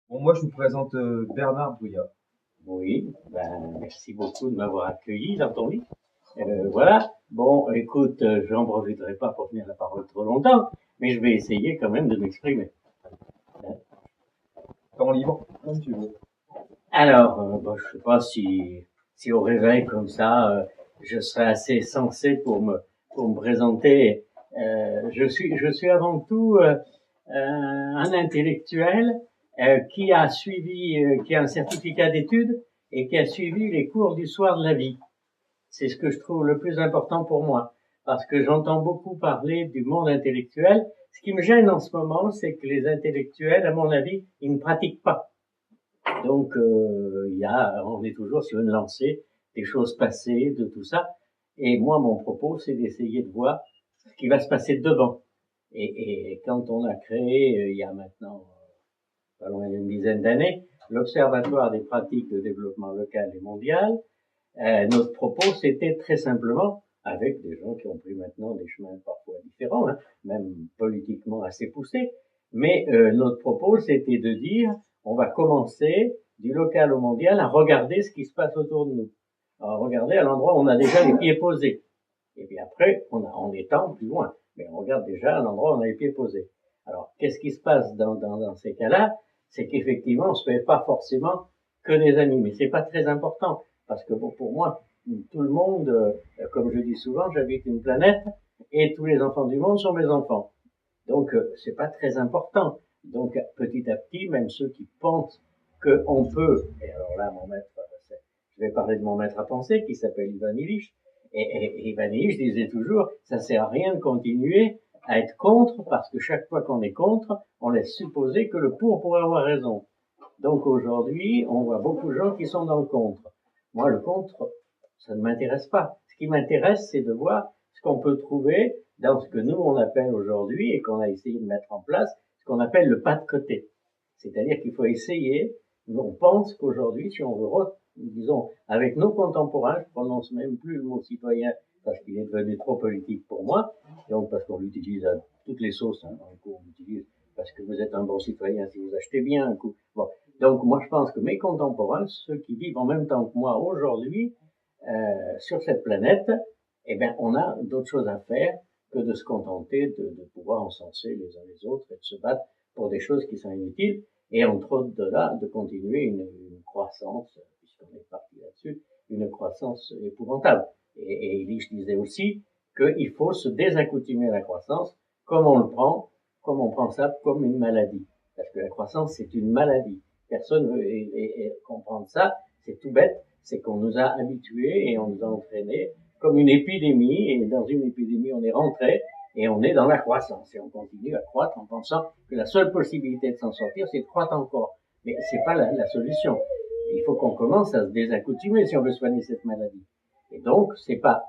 Bon, moi, je vous présente Bernard Brouillard. Oui, ben, merci beaucoup de m'avoir accueilli dans ton lit. Voilà. Bon, écoute, j'en profiterai pas pour tenir la parole trop longtemps, mais je vais essayer quand même de m'exprimer. Temps libre, comme tu veux. Alors, bon, je sais pas si au réveil comme ça, je serai assez sensé pour me présenter. Je suis avant tout un intellectuel qui a suivi, qui a un certificat d'études et qui a suivi les cours du soir de la vie. C'est ce que je trouve le plus important pour moi, parce que j'entends beaucoup parler du monde intellectuel. Ce qui me gêne en ce moment, c'est que les intellectuels, à mon avis, ils ne pratiquent pas. Donc, on est toujours sur une lancée des choses passées, de tout ça. Et moi, mon propos, c'est d'essayer de voir ce qui va se passer devant. Et quand on a créé, il y a maintenant pas loin d'une dizaine d'années, l'Observatoire des pratiques de développement local et mondial, notre propos, c'était très simplement, avec des gens qui ont pris maintenant des chemins parfois différents, hein, même politiquement assez poussés, mais notre propos, c'était de dire, on va commencer du local au mondial à regarder ce qui se passe autour de nous, à regarder à l'endroit où on a déjà les pieds posés. Et puis après, on étend plus loin, mais on regarde déjà à l'endroit où on a les pieds posés. Alors, qu'est-ce qui se passe dans ces cas-là? C'est qu'effectivement, on se fait pas forcément que des amis, mais c'est pas très important. Parce que pour moi, tout le monde, comme je dis souvent, j'habite une planète et tous les enfants du monde sont mes enfants. Donc, c'est pas très important. Donc, petit à petit, même ceux qui pensent qu'on peut, et alors là, je vais parler de mon maître à penser qui s'appelle Ivan Illich, et Ivan Illich disait toujours, ça sert à rien de continuer à être contre, parce que chaque fois qu'on est contre, on laisse supposer que le pour pourrait avoir raison. Donc aujourd'hui, on voit beaucoup de gens qui sont dans le contre. Moi, le contre, ça ne m'intéresse pas. Ce qui m'intéresse, c'est de voir ce qu'on peut trouver dans ce que nous, on appelle aujourd'hui, et qu'on a essayé de mettre en place, ce qu'on appelle le pas de côté. C'est-à-dire qu'il faut essayer, on pense qu'aujourd'hui, si on veut, disons, avec nos contemporains, je prononce même plus le mot citoyen, parce qu'il est devenu trop politique pour moi, donc parce qu'on l'utilise à toutes les sauces, hein, un coup on l'utilise parce que vous êtes un bon citoyen si vous achetez bien, un coup. Bon, donc moi je pense que mes contemporains, ceux qui vivent en même temps que moi aujourd'hui sur cette planète, eh bien on a d'autres choses à faire que de se contenter de pouvoir encenser les uns les autres et de se battre pour des choses qui sont inutiles, et entre autres de là, de continuer une croissance, puisqu'on est parti là-dessus, une croissance épouvantable. Et Illich disait aussi qu'il faut se désaccoutumer à la croissance, comme on prend ça comme une maladie. Parce que la croissance, c'est une maladie. Personne ne veut comprendre ça. C'est tout bête. C'est qu'on nous a habitués et on nous a entraînés comme une épidémie. Et dans une épidémie, on est rentré et on est dans la croissance. Et on continue à croître en pensant que la seule possibilité de s'en sortir, c'est de croître encore. Mais c'est pas la solution. Il faut qu'on commence à se désaccoutumer si on veut soigner cette maladie. Et donc,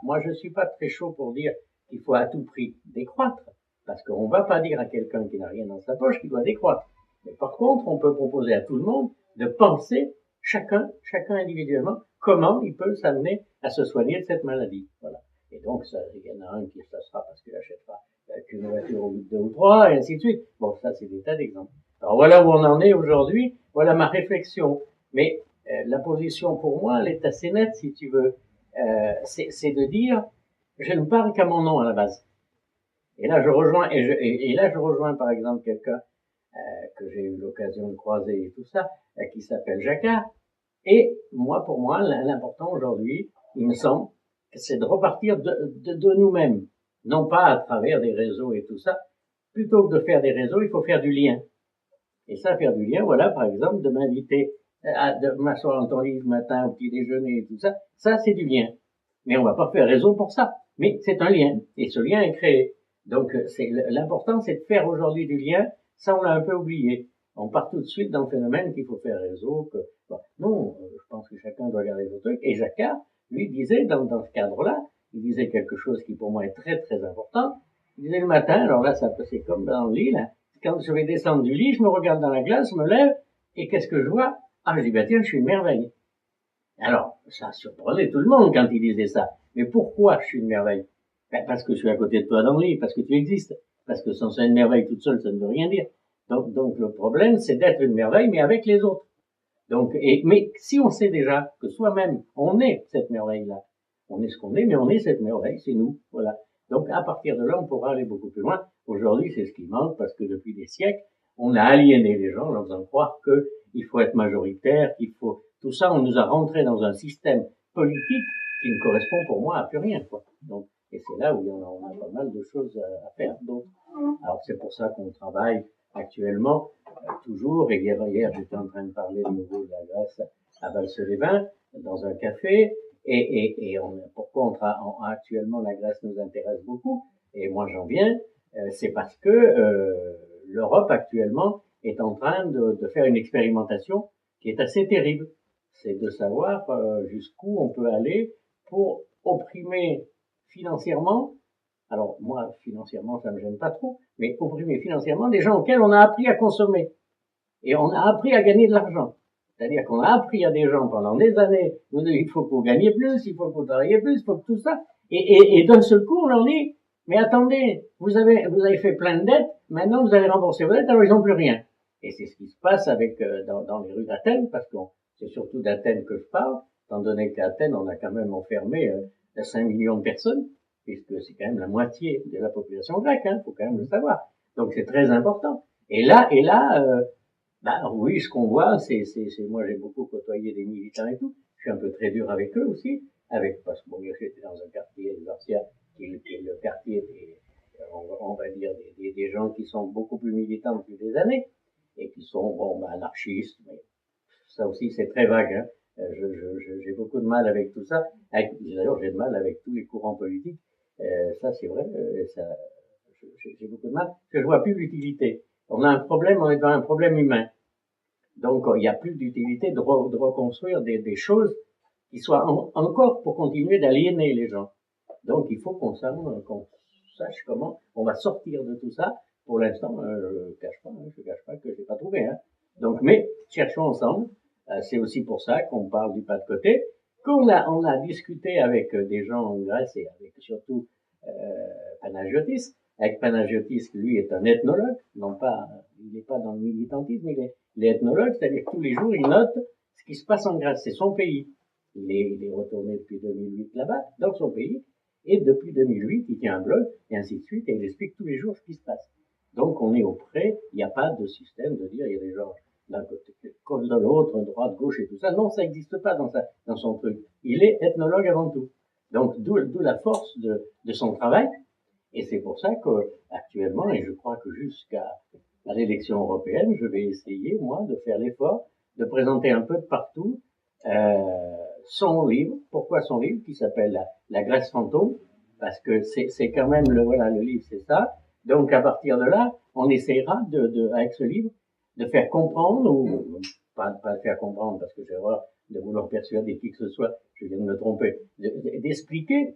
moi je suis pas très chaud pour dire qu'il faut à tout prix décroître. Parce qu'on ne va pas dire à quelqu'un qui n'a rien dans sa poche qu'il doit décroître. Mais par contre, on peut proposer à tout le monde de penser, chacun individuellement, comment il peut s'amener à se soigner de cette maladie. Voilà. Et donc, il y en a un qui ça sera parce qu'il achètera qu'une voiture au bout de 2 ou 3, et ainsi de suite. Bon, ça, c'est des tas d'exemples. Alors, voilà où on en est aujourd'hui. Voilà ma réflexion. Mais la position, pour moi, elle est assez nette, si tu veux. C'est de dire, je ne parle qu'à mon nom à la base. Et là, je rejoins par exemple quelqu'un que j'ai eu l'occasion de croiser et tout ça, qui s'appelle Jacquard. Et moi, pour moi, l'important aujourd'hui, il me semble, c'est de repartir de nous-mêmes, non pas à travers des réseaux et tout ça. Plutôt que de faire des réseaux, il faut faire du lien. Et ça, faire du lien, voilà, par exemple, de m'inviter de m'asseoir dans ton lit le matin au petit déjeuner et tout ça, ça c'est du lien. Mais on va pas faire réseau pour ça. Mais c'est un lien. Et ce lien est créé. Donc, l'important, c'est de faire aujourd'hui du lien. Ça, on l'a un peu oublié. On part tout de suite dans le phénomène qu'il faut faire réseau, non, je pense que chacun doit garder son truc. Et Jacquard, lui, disait, dans ce cadre-là, il disait quelque chose qui, pour moi, est très, très important. Il disait le matin, alors là, c'est comme dans le lit, là. Quand je vais descendre du lit, je me regarde dans la glace, je me lève, et qu'est-ce que je vois? Ah, je dis, bah tiens, je suis une merveille. Alors, ça surprenait tout le monde quand il disait ça. Mais pourquoi je suis une merveille? Ben, parce que je suis à côté de toi dans le lit, parce que tu existes. Parce que sans ça, une merveille toute seule, ça ne veut rien dire. Donc le problème, c'est d'être une merveille, mais avec les autres. Donc, mais si on sait déjà que soi-même, on est cette merveille-là, on est ce qu'on est, mais on est cette merveille, c'est nous, voilà. Donc, à partir de là, on pourra aller beaucoup plus loin. Aujourd'hui, c'est ce qui manque, parce que depuis des siècles, on a aliéné les gens en leur faisant croire qu'il faut être majoritaire, qu'il faut... Tout ça, on nous a rentré dans un système politique qui ne correspond pour moi à plus rien, quoi. Donc, et c'est là où on a pas mal de choses à faire. Donc, alors c'est pour ça qu'on travaille actuellement, toujours, et hier j'étais en train de parler de nouveau de la Grèce à Val-sur-les-Bains, dans un café, pourquoi actuellement la Grèce nous intéresse beaucoup, et moi j'en viens, c'est parce que l'Europe actuellement est en train de faire une expérimentation qui est assez terrible. C'est de savoir jusqu'où on peut aller pour opprimer financièrement. Alors moi, financièrement, ça me gêne pas trop, mais opprimer financièrement des gens auxquels on a appris à consommer. Et on a appris à gagner de l'argent. C'est-à-dire qu'on a appris à des gens pendant des années, il faut que vous gagnez plus, il faut que vous travaillez plus, il faut que tout ça. Et d'un seul coup, on leur dit, mais attendez, vous avez fait plein de dettes, maintenant vous allez rembourser vos dettes, alors ils n'ont plus rien. Et c'est ce qui se passe avec, dans les rues d'Athènes, parce que c'est surtout d'Athènes que je parle, étant donné qu'à Athènes, on a quand même enfermé 5 millions de personnes, puisque c'est quand même la moitié de la population grecque, hein, faut quand même le savoir. Donc c'est très important. Et là, oui, ce qu'on voit, moi j'ai beaucoup côtoyé des militants et tout. Je suis un peu très dur avec eux aussi, parce que bon, j'étais dans un quartier de Garcia, qui est le quartier on va dire des gens qui sont beaucoup plus militants depuis des années et qui sont anarchistes. Mais ça aussi c'est très vague. Hein. J'ai beaucoup de mal avec tout ça. D'ailleurs, j'ai de mal avec tous les courants politiques. Ça c'est vrai. J'ai beaucoup de mal parce que je vois plus l'utilité. On a un problème, on est dans un problème humain. Donc, il n'y a plus d'utilité de reconstruire des choses qui soient encore pour continuer d'aliéner les gens. Donc, il faut qu'on sache comment on va sortir de tout ça. Pour l'instant, je cache pas que j'ai pas trouvé. Hein. Donc, mais cherchons ensemble. C'est aussi pour ça qu'on parle du pas de côté, on a discuté avec des gens en Grèce et avec surtout Panagiotis. Avec Panagiotis, lui est un ethnologue, il n'est pas dans le militantisme, il est ethnologue, c'est-à-dire que tous les jours il note ce qui se passe en Grèce, c'est son pays. Il est retourné depuis 2008 là-bas, dans son pays, et depuis 2008 il tient un blog, et ainsi de suite, et il explique tous les jours ce qui se passe. Donc on est auprès, il n'y a pas de système de dire il y a des gens d'un côté, de l'autre, droite, gauche et tout ça. Non, ça n'existe pas dans son truc. Il est ethnologue avant tout. Donc d'où la force de son travail. Et c'est pour ça que actuellement, et je crois que jusqu'à l'élection européenne, je vais essayer, moi, de faire l'effort de présenter un peu de partout son livre. Pourquoi son livre, qui s'appelle la Grèce fantôme? Parce que c'est quand même le livre, c'est ça. Donc à partir de là, on essaiera avec ce livre de faire comprendre, ou pas le faire comprendre parce que j'ai horreur de vouloir persuader qui que ce soit, je viens de me tromper, d'expliquer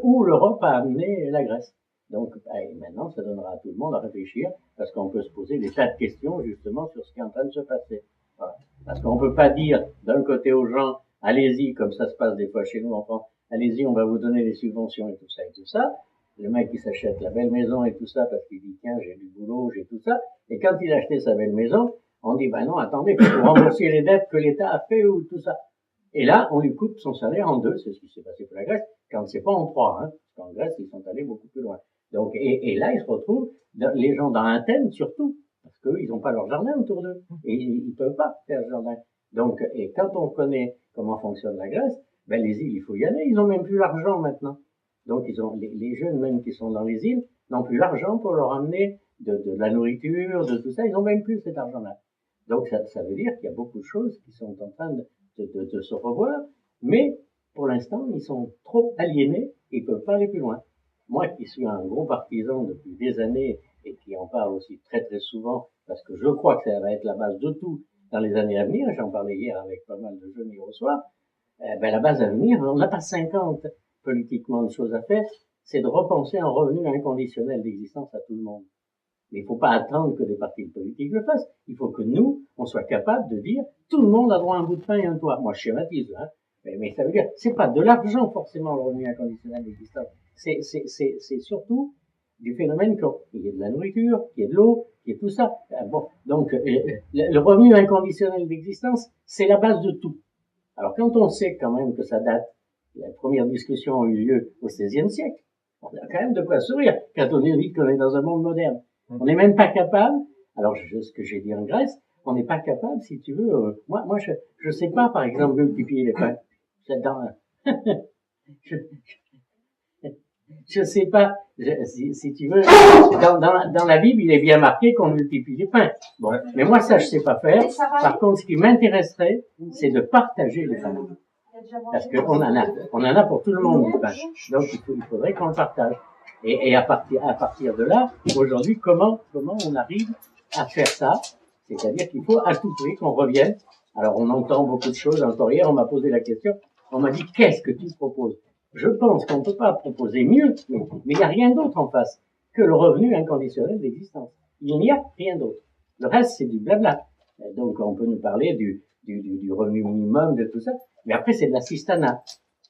où l'Europe a amené la Grèce. Donc maintenant, ça donnera à tout le monde à réfléchir, parce qu'on peut se poser des tas de questions justement sur ce qui est en train de se passer. Voilà. Parce qu'on peut pas dire d'un côté aux gens, allez-y, comme ça se passe des fois chez nous en France, allez-y, on va vous donner des subventions et tout ça et tout ça. Le mec qui s'achète la belle maison et tout ça parce qu'il dit tiens, j'ai du boulot, j'ai tout ça. Et quand il a acheté sa belle maison, on dit ben non, attendez, il faut rembourser les dettes que l'État a fait ou tout ça. Et là, on lui coupe son salaire en deux, c'est ce qui s'est passé pour la Grèce, quand c'est pas en trois, hein, parce qu'en Grèce, ils sont allés beaucoup plus loin. Donc, et là, ils se retrouvent, les gens dans Athènes surtout, parce qu'eux, ils n'ont pas leur jardin autour d'eux, et ils peuvent pas faire le jardin. Donc, et quand on connaît comment fonctionne la Grèce, ben les îles, il faut y aller, ils ont même plus l'argent maintenant. Donc, les jeunes même qui sont dans les îles n'ont plus l'argent pour leur amener de la nourriture, de tout ça, ils n'ont même plus cet argent-là. Donc, ça veut dire qu'il y a beaucoup de choses qui sont en train de se revoir, mais pour l'instant, ils sont trop aliénés, ils peuvent pas aller plus loin. Moi, qui suis un gros partisan depuis des années et qui en parle aussi très très souvent, parce que je crois que ça va être la base de tout dans les années à venir, j'en parlais hier avec pas mal de jeunes hier au soir, la base à venir, on n'a pas 50 politiquement de choses à faire, c'est de repenser un revenu inconditionnel d'existence à tout le monde. Mais il ne faut pas attendre que des partis politiques le fassent. Il faut que nous, on soit capable de dire tout le monde a droit à un bout de pain et un toit. Moi, je schématise, hein. Mais ça veut dire, c'est pas de l'argent forcément le revenu inconditionnel d'existence. C'est surtout du phénomène qu'il y ait de la nourriture, qu'il y ait de l'eau, qu'il y ait tout ça. Bon, donc le revenu inconditionnel d'existence, c'est la base de tout. Alors quand on sait quand même que ça date, la première discussion a eu lieu au XVIe siècle, on a quand même de quoi sourire quand on dit qu'on est dans un monde moderne. On n'est même pas capable, alors ce que j'ai dit en Grèce, on n'est pas capable, si tu veux, moi je sais pas par exemple multiplier les pains. Je sais pas, si tu veux, dans la Bible, il est bien marqué qu'on multiplie les pains. Bon, mais moi ça je sais pas faire. Par contre, ce qui m'intéresserait, c'est de partager les pains. Parce qu'on on en a pour tout le monde du pain. Donc il faudrait qu'on le partage. Et à partir de là, aujourd'hui, comment on arrive à faire ça? C'est-à-dire qu'il faut à tout prix qu'on revienne. Alors on entend beaucoup de choses. Encore hier, on m'a posé la question. On m'a dit, qu'est-ce que tu proposes? Je pense qu'on ne peut pas proposer mieux, mais il n'y a rien d'autre en face que le revenu inconditionnel d'existence. Il n'y a rien d'autre. Le reste, c'est du blabla. Donc on peut nous parler du revenu minimum, de tout ça. Mais après, c'est de l'assistanat.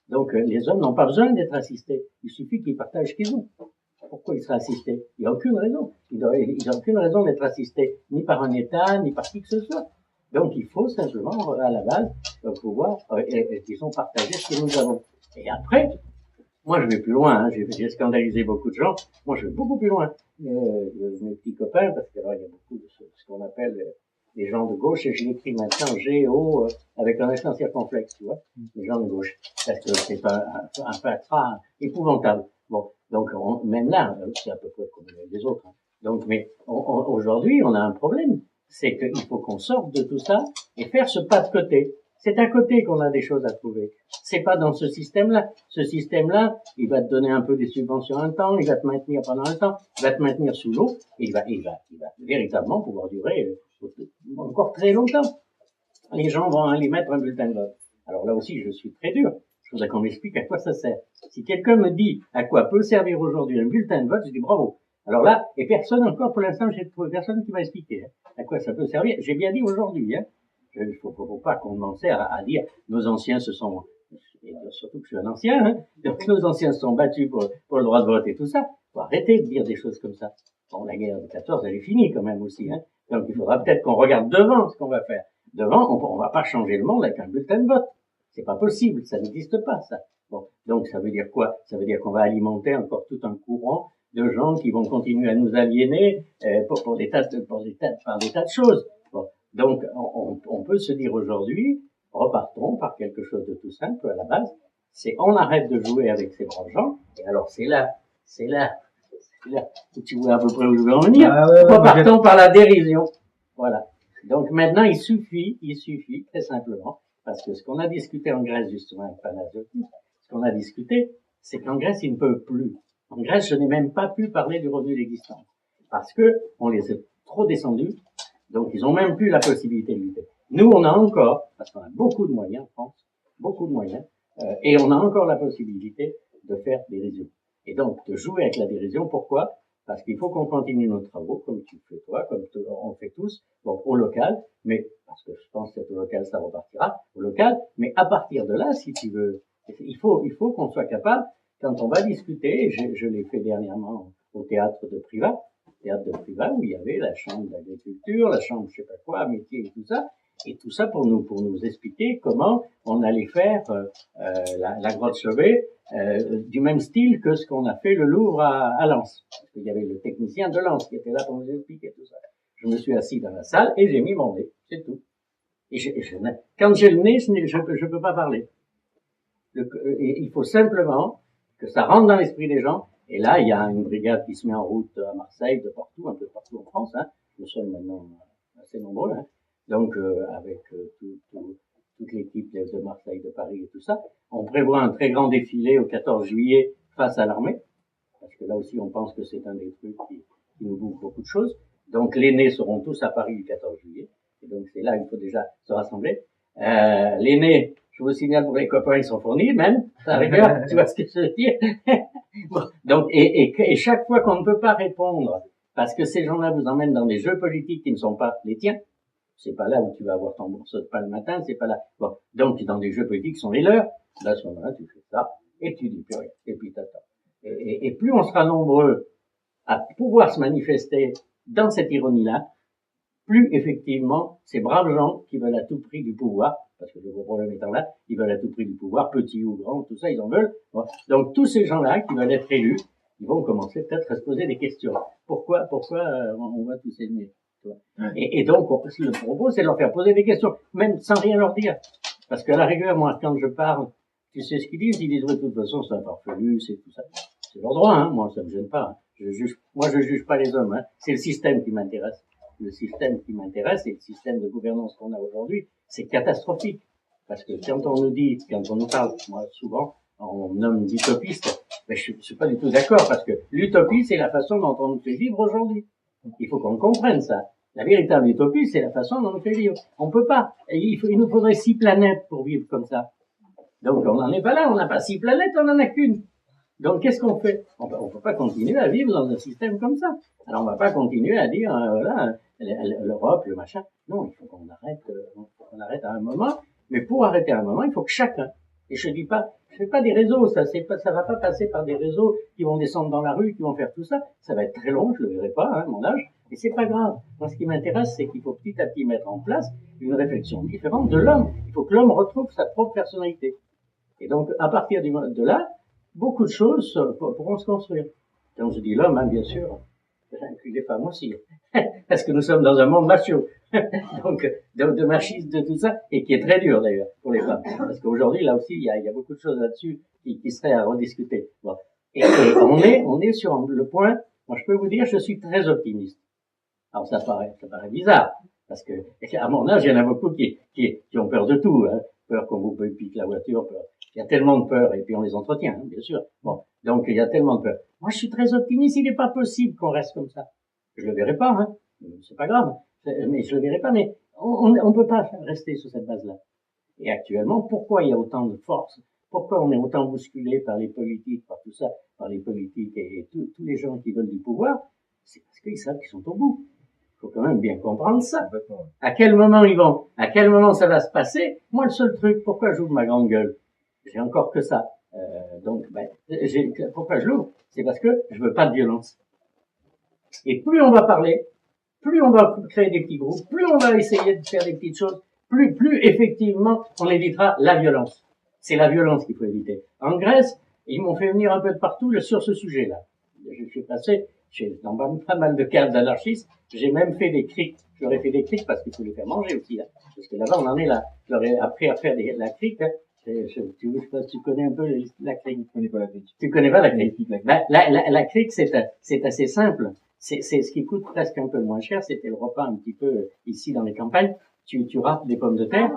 Donc les hommes n'ont pas besoin d'être assistés. Il suffit qu'ils partagent ce qu'ils ont. Pourquoi ils seraient assistés? Il n'y a aucune raison. Ils n'ont aucune raison d'être assistés, ni par un État, ni par qui que ce soit. Donc il faut simplement, à la base, pouvoir, disons, partager ce que nous avons. Et après, moi je vais plus loin, hein, j'ai scandalisé beaucoup de gens, moi je vais beaucoup plus loin. Mes petits copains, parce que là il y a beaucoup de ce qu'on appelle les gens de gauche, et je l'écris maintenant G-O, avec un accent circonflexe, tu vois, les gens de gauche, parce que c'est un fatras épouvantable. Bon, donc même là, c'est à peu près comme les autres. Hein. Donc, mais aujourd'hui, on a un problème, c'est qu'il faut qu'on sorte de tout ça et faire ce pas de côté. C'est à côté qu'on a des choses à trouver. C'est pas dans ce système-là. Ce système-là, il va te donner un peu des subventions un temps, il va te maintenir pendant un temps, il va te maintenir sous l'eau, et il va véritablement pouvoir durer encore très longtemps. Les gens vont aller mettre un bulletin de vote. Alors là aussi, je suis très dur. Je voudrais qu'on m'explique à quoi ça sert. Si quelqu'un me dit à quoi peut servir aujourd'hui un bulletin de vote, je dis bravo. Alors là, et personne encore, pour l'instant, j'ai trouvé personne qui m'a expliqué à quoi ça peut servir. J'ai bien dit aujourd'hui, hein. Il faut pas qu'on m'en sert à dire nos anciens se sont, et surtout que je suis un ancien, hein, donc nos anciens se sont battus pour le droit de vote et tout ça. Faut arrêter de dire des choses comme ça. Bon, la guerre de 14, elle est finie quand même aussi, hein. Donc il faudra peut-être qu'on regarde devant ce qu'on va faire. Devant, on va pas changer le monde avec un bulletin de vote. C'est pas possible, ça n'existe pas, ça. Bon, donc ça veut dire quoi? Ça veut dire qu'on va alimenter encore tout un courant de gens qui vont continuer à nous aliéner par des tas de choses. Bon, donc on peut se dire aujourd'hui, repartons par quelque chose de tout simple à la base. C'est on arrête de jouer avec ces braves gens. Et alors c'est là où tu vois à peu près où je veux en venir. Repartons par la dérision. Voilà. Donc maintenant il suffit très simplement. Parce que ce qu'on a discuté en Grèce, justement, avec Panagiotis, ce qu'on a discuté, c'est qu'en Grèce, ils ne peuvent plus. En Grèce, je n'ai même pas pu parler du revenu d'existence. Parce que on les a trop descendus, donc ils n'ont même plus la possibilité de lutter. Nous, on a encore, parce qu'on a beaucoup de moyens en France, beaucoup de moyens, et on a encore la possibilité de faire des dérision. Et donc, de jouer avec la dérision, pourquoi? Parce qu'il faut qu'on continue nos travaux, comme tu fais toi, comme on fait tous, donc au local, mais parce que je pense que au local, ça repartira, au local, mais à partir de là, si tu veux, il faut qu'on soit capable, quand on va discuter, je l'ai fait dernièrement au théâtre de Privas, où il y avait la chambre d'agriculture, la chambre je sais pas quoi, métier et tout ça pour nous expliquer comment on allait faire la grotte Chauvet, du même style que ce qu'on a fait le Louvre à Lens. Parce qu'il y avait le technicien de Lens qui était là pour nous expliquer tout ça. Je me suis assis dans la salle et j'ai mis mon nez, c'est tout. Et quand j'ai le nez, je peux pas parler. Et il faut simplement que ça rentre dans l'esprit des gens. Et là, il y a une brigade qui se met en route à Marseille, de partout, un peu partout en France. Hein. Nous sommes maintenant assez nombreux. Hein. Donc, avec toute l'équipe de Marseille, de Paris et tout ça, on prévoit un très grand défilé au 14 juillet face à l'armée. Parce que là aussi, on pense que c'est un des trucs qui nous bouffe beaucoup de choses. Donc, les nés seront tous à Paris le 14 juillet. Et donc, c'est là qu'il faut déjà se rassembler. Les nés, je vous signale pour les copains, ils sont fournis, même, à la rigueur, tu vois ce que je veux dire. Bon, donc, et chaque fois qu'on ne peut pas répondre, parce que ces gens-là vous emmènent dans des jeux politiques qui ne sont pas les tiens, c'est pas là où tu vas avoir ton morceau de pain le matin, c'est pas là. Bon, donc, dans des jeux politiques qui sont les leurs, là, à ce moment-là, tu fais ça, et tu dis plus rien, et puis t'attends. Et plus on sera nombreux à pouvoir se manifester dans cette ironie-là, plus effectivement ces braves gens qui veulent à tout prix du pouvoir, parce que le gros problème étant là, ils veulent à tout prix du pouvoir, petit ou grand, tout ça, ils en veulent. Bon. Donc tous ces gens-là qui veulent être élus, ils vont commencer peut-être à se poser des questions. Pourquoi on va tous aimer? Et donc, le propos, c'est de leur faire poser des questions, même sans rien leur dire. Parce qu'à la rigueur, moi, quand je parle, tu sais ce qu'ils disent? Ils disent, de toute façon, c'est un farfelu, c'est tout ça. C'est leur droit, hein. Moi, ça me gêne pas. Hein. Je juge pas les hommes, hein. C'est le système qui m'intéresse. Le système qui m'intéresse et le système de gouvernance qu'on a aujourd'hui, c'est catastrophique. Parce que quand on nous parle, moi, souvent, on nomme d'utopistes, mais je suis pas du tout d'accord, parce que l'utopie, c'est la façon dont on nous fait vivre aujourd'hui. Il faut qu'on comprenne ça. La véritable utopie, c'est la façon dont on nous fait vivre. On peut pas. Il nous faudrait 6 planètes pour vivre comme ça. Donc, on n'en est pas là. On n'a pas 6 planètes, on n'en a qu'une. Donc, qu'est-ce qu'on fait? On peut pas continuer à vivre dans un système comme ça. Alors, on va pas continuer à dire, voilà, l'Europe, le machin. Non, il faut qu'on arrête à un moment. Mais pour arrêter à un moment, il faut que chacun, et je fais pas des réseaux, ça va pas passer par des réseaux qui vont descendre dans la rue, qui vont faire tout ça. Ça va être très long, je le verrai pas, hein, mon âge. Et c'est pas grave. Moi, ce qui m'intéresse, c'est qu'il faut petit à petit mettre en place une réflexion différente de l'homme. Il faut que l'homme retrouve sa propre personnalité. Et donc, à partir de là, beaucoup de choses pourront se construire. Quand je dis l'homme, hein, bien sûr, j'inclus les femmes aussi. Parce que nous sommes dans un monde macho. Donc, de machisme, de tout ça, et qui est très dur d'ailleurs pour les femmes. Parce qu'aujourd'hui, là aussi, il y a beaucoup de choses là-dessus qui seraient à rediscuter. Bon. Et on est sur le point, moi je peux vous dire, je suis très optimiste. Alors ça paraît bizarre, parce que à mon âge, il y en a beaucoup qui ont peur de tout, hein. Peur qu'on vous pique la voiture, peur. Il y a tellement de peur, et puis on les entretient, hein, bien sûr. Bon, donc il y a tellement de peur. Moi, je suis très optimiste. Il n'est pas possible qu'on reste comme ça. Je le verrai pas, hein. C'est pas grave, mais je le verrai pas. Mais on peut pas rester sur cette base-là. Et actuellement, pourquoi il y a autant de force? Pourquoi on est autant bousculé par les politiques, par tout ça, par les politiques et tous les gens qui veulent du pouvoir? C'est parce qu'ils savent qu'ils sont au bout. Il faut quand même bien comprendre ça. À quel moment ça va se passer? Moi, le seul truc, pourquoi j'ouvre ma grande gueule? J'ai encore que ça. Pourquoi je l'ouvre? C'est parce que je veux pas de violence. Et plus on va parler, plus on va créer des petits groupes, plus on va essayer de faire des petites choses, plus effectivement on évitera la violence. C'est la violence qu'il faut éviter. En Grèce, ils m'ont fait venir un peu de partout sur ce sujet-là. Je suis passé dans pas mal de cadres d'anarchistes. J'ai même fait des criques. J'aurais fait des criques parce qu'il faut les faire manger aussi. Là. Parce que là-bas, on en est là. J'aurais appris à faire la crique. Hein. Je sais pas si tu connais un peu la crique. Je connais pas la crique. Tu connais pas la crique. La crique, c'est assez simple. C'est ce qui coûte presque un peu moins cher. C'était le repas un petit peu ici dans les campagnes. Tu râpes des pommes de terre,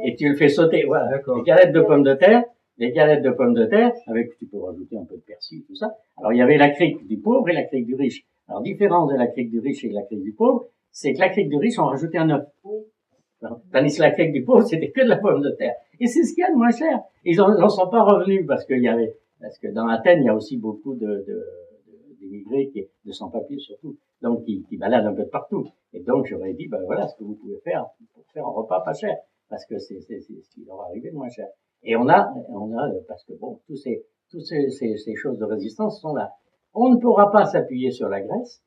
et tu le fais sauter. Voilà. Des galettes de pommes de terre, avec, tu peux rajouter un peu de persil, tout ça. Alors, il y avait la crique du pauvre et la crique du riche. Alors, différence de la crique du riche et de la crique du pauvre, c'est que la crique du riche, on rajoutait un œuf. Tandis que la crique du pauvre, c'était que de la pomme de terre. Et c'est ce qu'il y a de moins cher. Ils en sont pas revenus parce que dans Athènes, il y a aussi beaucoup d'immigrés de sans-papiers surtout. Donc, qui baladent un peu de partout. Et donc, j'aurais dit, ben voilà ce que vous pouvez faire pour faire un repas pas cher. Parce que c'est ce qui leur arrivait de moins cher. Et on a, parce que bon, toutes ces choses de résistance sont là. On ne pourra pas s'appuyer sur la Grèce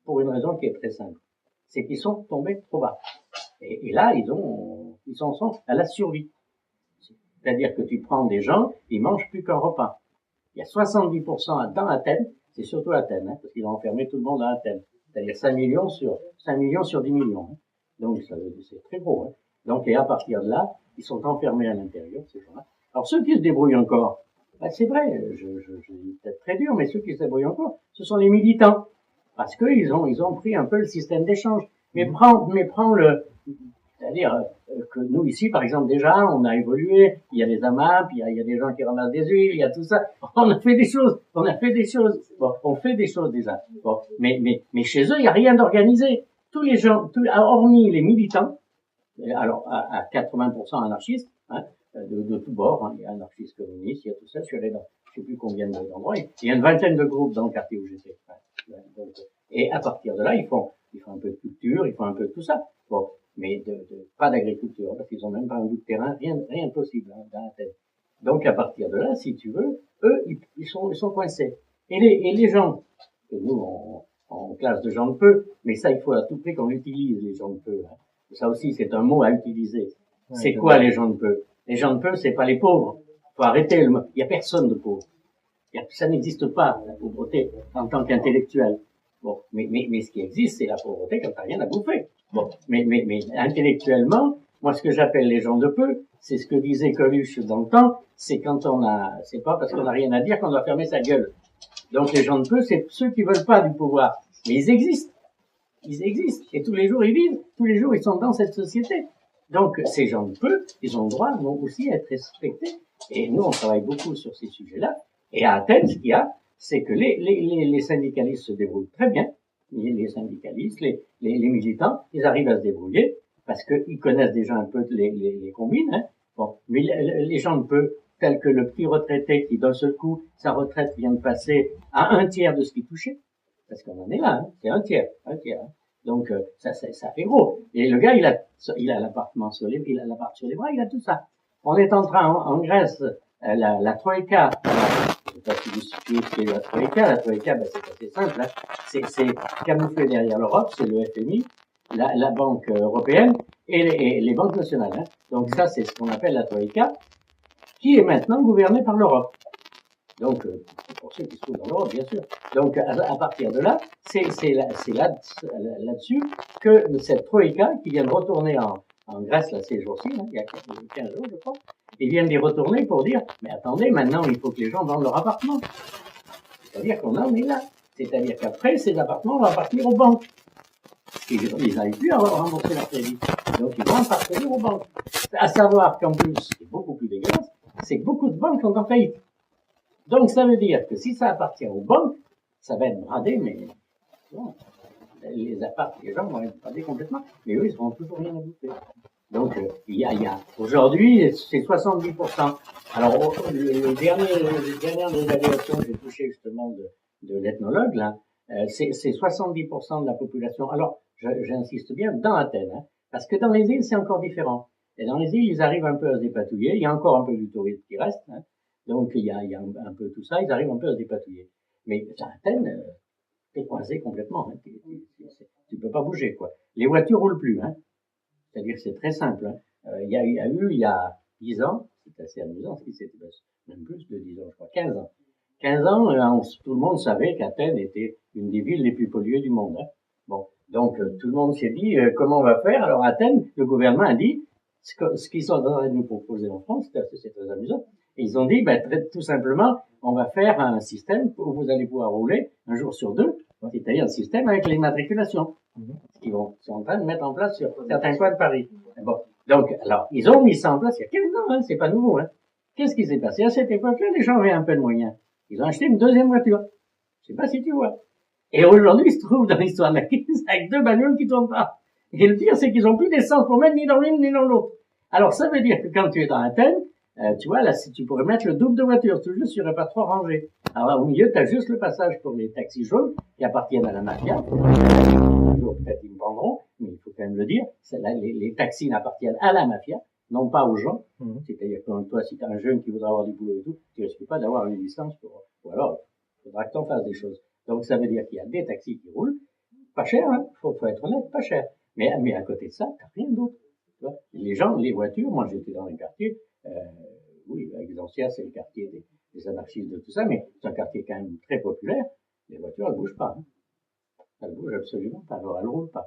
pour une raison qui est très simple. C'est qu'ils sont tombés trop bas. Et là, ils en sont à la survie. C'est-à-dire que tu prends des gens, ils mangent plus qu'un repas. Il y a 70% dans Athènes, c'est surtout Athènes, hein, parce qu'ils ont enfermé tout le monde à Athènes. C'est-à-dire 5 millions sur 10 millions. Hein. Donc, c'est très gros. Hein. Donc, et à partir de là, ils sont enfermés à l'intérieur, ces gens-là. Alors, ceux qui se débrouillent encore, ben, c'est vrai, je dis peut-être très dur, mais ceux qui se débrouillent encore, ce sont les militants. Parce qu'ils ont pris un peu le système d'échange. Mais prends c'est-à-dire que nous ici, par exemple, déjà, on a évolué, il y a des AMAP, il y a des gens qui ramassent des huiles, il y a tout ça. On a fait des choses. Bon, on fait des choses déjà. Bon, mais chez eux, il n'y a rien d'organisé. Tous les gens, hormis les militants, alors à 80% anarchistes, hein, de tous bords, hein, il y a anarchistes communistes, il y a tout ça, je suis allé dans je sais plus combien d'endroits, il y a une vingtaine de groupes dans le quartier où j'étais. Donc, et à partir de là, ils font un peu de culture, ils font un peu de tout ça. Bon, mais pas d'agriculture, parce qu'ils ont même pas un bout de terrain, rien de possible, hein, dans la tête. Donc à partir de là, si tu veux, eux, ils sont coincés. Et les gens que nous, on classe de gens de peu, mais ça, il faut à tout prix qu'on utilise les gens de peu. Hein. Ça aussi, c'est un mot à utiliser. Ouais, c'est quoi les gens de peu? Les gens de peu, c'est pas les pauvres. Faut arrêter le mot. Il y a personne de pauvre. Ça n'existe pas, la pauvreté, en tant qu'intellectuel. Bon, mais ce qui existe, c'est la pauvreté quand t'as rien à bouffer. Bon, mais intellectuellement, moi, ce que j'appelle les gens de peu, c'est ce que disait Coluche dans le temps, c'est quand c'est pas parce qu'on n'a rien à dire qu'on doit fermer sa gueule. Donc les gens de peu, c'est ceux qui veulent pas du pouvoir. Mais ils existent. Ils existent. Et tous les jours, ils vivent. Tous les jours, ils sont dans cette société. Donc, ces gens de peu, ils ont le droit, vont aussi être respectés. Et nous, on travaille beaucoup sur ces sujets-là. Et à Athènes, ce qu'il y a, c'est que les syndicalistes se débrouillent très bien. Les syndicalistes, les militants, ils arrivent à se débrouiller parce qu'ils connaissent déjà un peu les combines. Hein. Bon, mais les gens de peu, tels que le petit retraité qui, d'un seul coup, sa retraite vient de passer à 1/3 de ce qu'il touchait, parce qu'on en est là, hein, c'est 1/3. Hein. Donc ça fait gros. Et le gars, il a l'appartement sur les, il a l'appart sur les bras, il a tout ça. On est en train en Grèce, la Troïka. Je sais pas si vous situez ce qu'est la Troïka. La Troïka, ben, c'est assez simple. Hein. C'est camouflé derrière l'Europe, c'est le FMI, la Banque européenne et les banques nationales. Hein. Donc ça, c'est ce qu'on appelle la Troïka, qui est maintenant gouvernée par l'Europe. Donc, pour ceux qui se trouvent dans l'Europe, bien sûr. Donc, à partir de là, c'est là-dessus que cette Troïka, qui vient de retourner en Grèce, là, ces jours-ci, hein, il y a 15 jours, je crois, ils viennent d'y retourner pour dire, mais attendez, maintenant, il faut que les gens vendent leur appartement. C'est-à-dire qu'on en est là. C'est-à-dire qu'après, ces appartements vont appartenir aux banques. Ils n'arrivent plus à rembourser leur crédit. Donc, ils vont appartenir aux banques. À savoir qu'en plus, c'est beaucoup plus dégueulasse, c'est que beaucoup de banques sont en faillite. Donc, ça veut dire que si ça appartient aux banques, ça va être bradé, mais bon, les apparts, les gens vont être bradés complètement, mais eux, ils n'auront toujours rien à bouffer. Donc, il y a aujourd'hui, c'est 70%. Alors, les dernières évaluations que j'ai touchées justement de l'ethnologue, là, c'est 70% de la population. Alors, j'insiste bien, dans Athènes, hein, parce que dans les îles, c'est encore différent. Et dans les îles, ils arrivent un peu à se dépatouiller. Il y a encore un peu du tourisme qui reste, hein. Donc, il y a un peu tout ça, ils arrivent un peu à se dépatouiller. Mais à Athènes, t'es coincé complètement, hein. Tu peux pas bouger, quoi. Les voitures roulent plus, hein. C'est-à-dire que c'est très simple, hein. Il y a 10 ans, c'est assez amusant, c'était même plus de 10 ans, je crois, 15 ans. 15 ans, tout le monde savait qu'Athènes était une des villes les plus polluées du monde, hein. Bon. Donc, tout le monde s'est dit, comment on va faire? Alors, Athènes, le gouvernement a dit, ce qu'ils sont en train de nous proposer en France, c'est très amusant. Et ils ont dit, ben, tout simplement, on va faire un système où vous allez pouvoir rouler un jour sur deux, c'est-à-dire un système avec les matriculations, qu'ils sont en train de mettre en place sur certains coins de Paris. Bon. Donc, alors, ils ont mis ça en place il y a 15 ans, hein, c'est pas nouveau, hein. Qu'est-ce qui s'est passé? À cette époque-là, les gens avaient un peu de moyens. Ils ont acheté une deuxième voiture. Je sais pas si tu vois. Et aujourd'hui, ils se trouvent dans l'histoire de la crise avec 2 bagnoles qui tournent pas. Et le pire, c'est qu'ils ont plus d'essence pour mettre ni dans l'une ni dans l'autre. Alors, ça veut dire que quand tu es dans Athènes, tu vois, là, si tu pourrais mettre le double de voitures, tout juste, il n'y aurait pas 3 rangées. Alors, au milieu, tu as juste le passage pour les taxis jaunes qui appartiennent à la mafia. Un jour, peut-être, ils me prendront, mais il faut quand même le dire. Là, les taxis n'appartiennent à la mafia, non pas aux gens. C'est-à-dire que toi, si tu as un jeune qui voudrait avoir du boulot et tout, tu risques pas d'avoir une licence ou alors, il faudra que tu en fasses des choses. Donc, ça veut dire qu'il y a des taxis qui roulent. Pas cher, hein. Faut être honnête, pas cher. Mais à côté de ça, t'as rien d'autre. Les gens, les voitures, moi, j'étais dans un quartier, oui, Exancia, c'est le quartier des anarchistes de tout ça, mais c'est un quartier quand même très populaire. Les voitures, elles bougent pas, hein. Elles bougent absolument pas. Alors, elles roulent pas.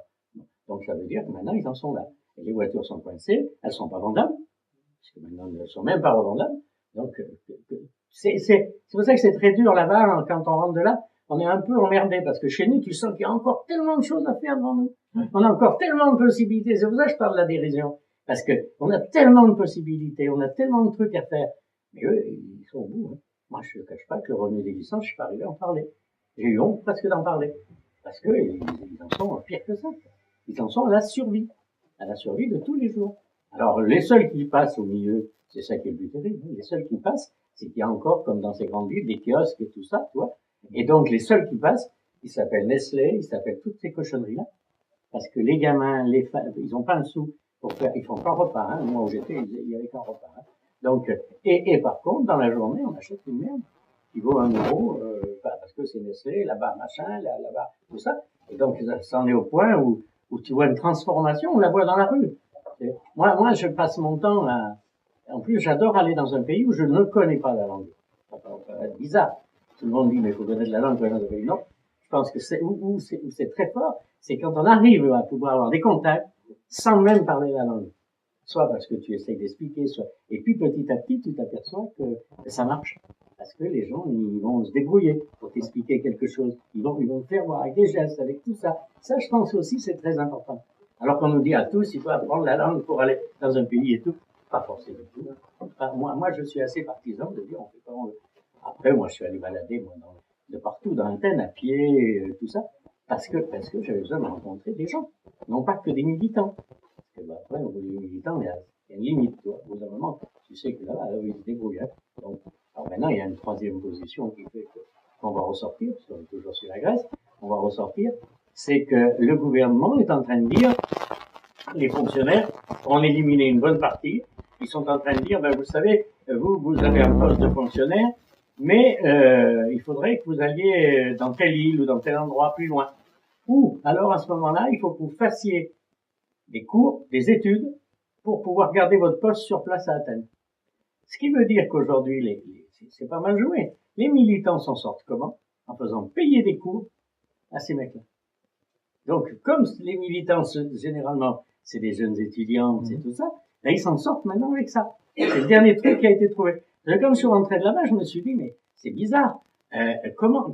Donc, ça veut dire que maintenant, ils en sont là. Et les voitures sont coincées, elles sont pas vendables, parce que maintenant, elles ne sont même pas revendables. Donc, c'est pour ça que c'est très dur là-bas, quand on rentre de là, on est un peu emmerdé, parce que chez nous, tu sens qu'il y a encore tellement de choses à faire devant nous. On a encore tellement de possibilités. C'est pour ça que je parle de la dérision. Parce que on a tellement de possibilités, on a tellement de trucs à faire. Mais eux, ils sont au bout, hein. Moi, je ne cache pas que le revenu des licences, je suis pas arrivé à en parler. J'ai eu honte presque d'en parler. Parce que ils en sont pire que ça. Ils en sont à la survie de tous les jours. Alors, les seuls qui passent au milieu, c'est ça qui est le plus terrible, hein. Les seuls qui passent, c'est qu'il y a encore, comme dans ces grandes villes, des kiosques et tout ça, tu vois. Et donc, les seuls qui passent, ils s'appellent Nestlé, ils s'appellent toutes ces cochonneries-là. Parce que les gamins, les femmes, ils ont pas un sou pour faire, ils font qu'un repas, hein. Moi, où j'étais, il y avait qu'un repas, hein. Donc, et par contre, dans la journée, on achète une merde. il vaut 1 euro, parce que c'est Nestlé, là-bas machin, là-bas tout ça. Et donc ça en est au point où tu vois une transformation, on la voit dans la rue. Moi, je passe mon temps à... En plus, j'adore aller dans un pays où je ne connais pas la langue. Ça va être bizarre. Tout le monde dit, mais il faut connaître la langue dans un pays. Non. Je pense que où c'est très fort, c'est quand on arrive à pouvoir avoir des contacts sans même parler la langue. Soit parce que tu essayes d'expliquer, soit... Et puis, petit à petit, tu t'aperçois que ça marche. Parce que les gens, ils vont se débrouiller pour t'expliquer quelque chose. Ils vont te faire voir avec des gestes, avec tout ça. Ça, je pense aussi, c'est très important. Alors qu'on nous dit à tous, il faut apprendre la langue pour aller dans un pays et tout. Pas forcément du tout. Enfin, moi, je suis assez partisan de dire, on fait pas. Après, moi, je suis allé balader, moi, de partout, dans l'antenne, à pied, tout ça. Parce que j'avais besoin de rencontrer des gens. Non pas que des militants. Parce que, après, au bout des militants, il y a une limite, toi. Au bout d'un moment, tu sais que là, ils se débrouillent, hein. Donc, alors maintenant, il y a une troisième position qui fait qu'on va ressortir, parce qu'on est toujours sur la Grèce, on va ressortir, c'est que le gouvernement est en train de dire, les fonctionnaires ont éliminé une bonne partie, ils sont en train de dire, ben vous savez, vous avez un poste de fonctionnaire, mais il faudrait que vous alliez dans telle île ou dans tel endroit plus loin. Ou alors à ce moment-là, il faut que vous fassiez des cours, des études, pour pouvoir garder votre poste sur place à Athènes. Ce qui veut dire qu'aujourd'hui, c'est pas mal joué. Les militants s'en sortent comment? En faisant payer des cours à ces mecs-là. Donc, comme les militants, généralement, c'est des jeunes étudiants, c'est tout ça, là, ils s'en sortent maintenant avec ça. C'est le dernier truc qui a été trouvé. Comme je suis rentré de là-bas, je me suis dit, mais c'est bizarre. Comment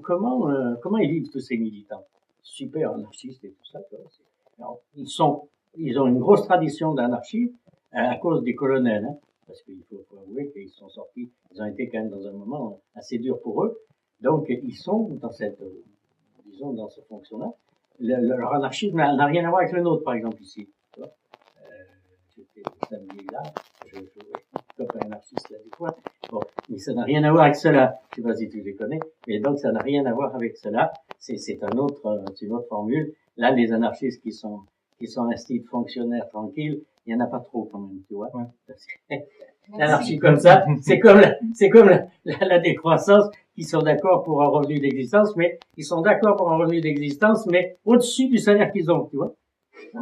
ils vivent tous ces militants? Super anarchistes et tout ça. Alors, ils ont une grosse tradition d'anarchie à cause des colonels, hein, parce qu'il faut avouer qu'ils sont sortis, ils ont été quand même dans un moment assez dur pour eux. Donc, ils sont dans cette, disons, dans cette fonction-là. Leur anarchisme n'a rien à voir avec le nôtre, par exemple, ici. Tu vois, j'étais samedi là, je comme un anarchiste là des fois. Bon, mais ça n'a rien à voir avec cela. Je sais pas si tu les connais, mais donc ça n'a rien à voir avec cela. C'est une autre formule. Là, les anarchistes qui sont instits fonctionnaires tranquilles, il y en a pas trop quand même, tu vois. Ouais. Parce que l'anarchie comme ça, c'est comme la décroissance, qui sont d'accord pour un revenu d'existence, mais ils sont d'accord pour un revenu d'existence, mais au-dessus du salaire qu'ils ont, tu vois.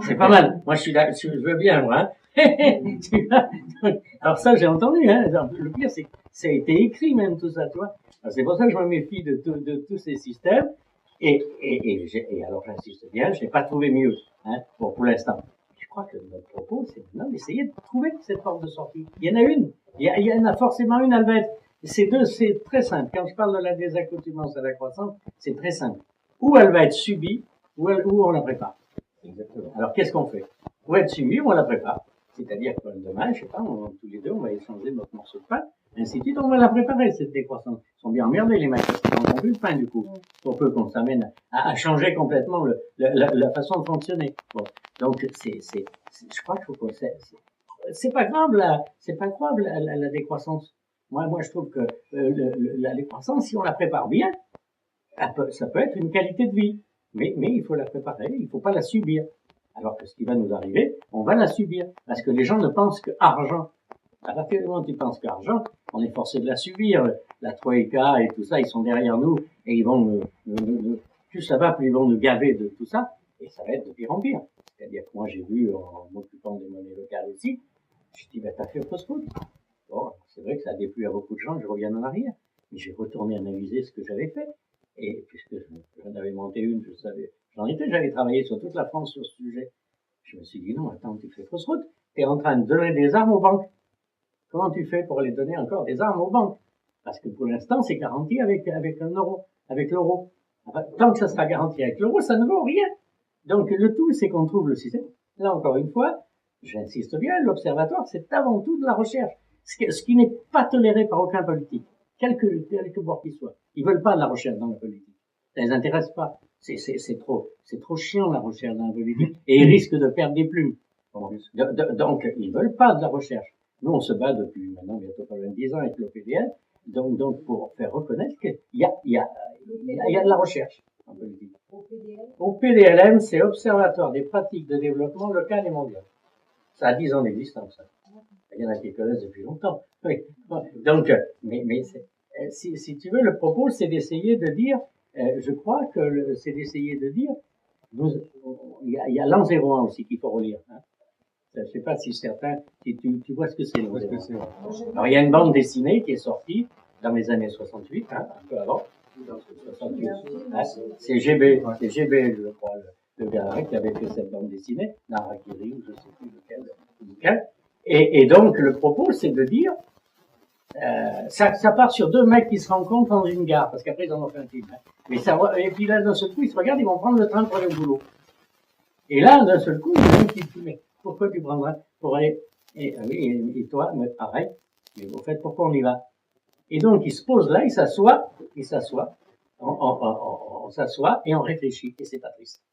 C'est pas mal. Moi, je veux bien, moi, hein. Alors ça, j'ai entendu, hein. Le pire, c'est que ça a été écrit même, tout ça, tu vois. C'est pour ça que je me méfie de tous ces systèmes. Et alors, j'insiste bien, je n'ai pas trouvé mieux, hein, pour l'instant. Je crois que notre propos, c'est maintenant d'essayer de trouver cette porte de sortie. Il y en a une. Il y en a forcément une, elle va être. C'est très simple. Quand je parle de la désaccoutumance à la croissance, c'est très simple. Ou elle va être subie, ou on la prépare. Exactement. Alors, qu'est-ce qu'on fait? Ou être subie, ou on la prépare. C'est-à-dire que demain, je sais pas, tous les deux, on va échanger notre morceau de pain, ainsi de suite, on va la préparer, cette décroissance. Ils sont bien emmerdés, les mecs, parce qu'ils n'ont plus de pain, du coup. Pour peu qu'on s'amène à changer complètement la façon de fonctionner. Bon. Donc, je crois qu'il faut qu'on c'est pas grave, la décroissance. Moi, je trouve que, la décroissance, si on la prépare bien, ça peut être une qualité de vie. Mais il faut la préparer, il faut pas la subir. Alors que ce qui va nous arriver, on va la subir. Parce que les gens ne pensent que argent. À partir du moment où tu penses qu'argent, on est forcé de la subir. La Troïka et tout ça, ils sont derrière nous et ils vont plus ça va, plus ils vont nous gaver de tout ça. Et ça va être de pire en pire. C'est-à-dire que moi, j'ai vu, en m'occupant des monnaies locales aussi, je dis, t'as fait fausse route. Bon, c'est vrai que ça a déplu à beaucoup de gens, je reviens en arrière. Mais j'ai retourné analyser ce que j'avais fait. Et puisque j'en avais monté une, je savais, j'avais travaillé sur toute la France sur ce sujet. Je me suis dit, non, attends, tu fais fausse route. Tu es en train de donner des armes aux banques. Comment tu fais pour aller donner encore des armes aux banques? Parce que pour l'instant, c'est garanti avec un euro, avec l'euro. Enfin, tant que ça sera garanti avec l'euro, ça ne vaut rien. Donc, le tout, c'est qu'on trouve le système. Là, encore une fois, j'insiste bien, l'observatoire, c'est avant tout de la recherche. Ce qui n'est pas toléré par aucun politique. Quelque bord qu'il soit. Ils veulent pas de la recherche dans la politique. Ça les intéresse pas. C'est trop chiant, la recherche dans la politique. Et ils risquent de perdre des plumes. Donc, ils veulent pas de la recherche. Nous, on se bat depuis maintenant bientôt 10 ans avec l'OPDL. Donc, pour faire reconnaître qu'il y a de la recherche en politique. OPDLM, c'est Observatoire des pratiques de développement local et mondial. Ça a 10 ans d'existence. Il y en a qui connaissent depuis longtemps. Oui. Donc, mais si tu veux, le propos, c'est d'essayer de dire, je crois que c'est d'essayer de dire, il y a l'an 01 aussi qu'il faut relire. Hein. Je ne sais pas si certains, si tu vois ce que c'est l'an 01. Alors, il y a une bande dessinée qui est sortie dans les années 68, hein, un peu avant. 68. Hein, c'est GB, je crois, le gars qui avait fait cette bande dessinée, Narakiri, ou je ne sais plus lequel. Et donc, le propos, c'est de dire, ça part sur deux mecs qui se rencontrent dans une gare, parce qu'après, ils en ont fait un film. Hein. Mais et puis là, d'un seul coup, ils se regardent, ils vont prendre le train pour aller au boulot. Et là, d'un seul coup, il y a un qui dit, mais pourquoi tu prendras pour aller, et toi, mais pareil, mais au fait, pourquoi on y va? Et donc, il se pose là, il s'assoit, on s'assoit et on réfléchit, et c'est pas triste.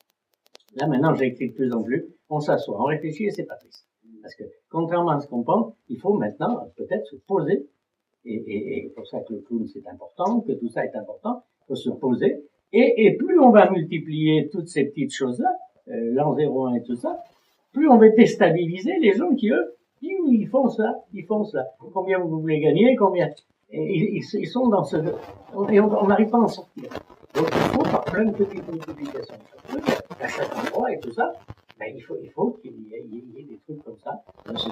Là, maintenant, j'écris de plus en plus, on s'assoit, on réfléchit et c'est pas triste. Parce que, contrairement à ce qu'on pense, il faut maintenant, peut-être, se poser, et pour ça que le clown c'est important, que tout ça est important, il faut se poser, et plus on va multiplier toutes ces petites choses-là, l'an 01 et tout ça, plus on va déstabiliser les gens qui, eux, ils font ça. Combien vous voulez gagner, combien, et ils sont dans ce, et on n'arrive pas à en sortir. Donc il faut par plein de petites multiplications. À chaque endroit et tout ça, ben, il faut qu'il y ait des trucs comme ça. Parce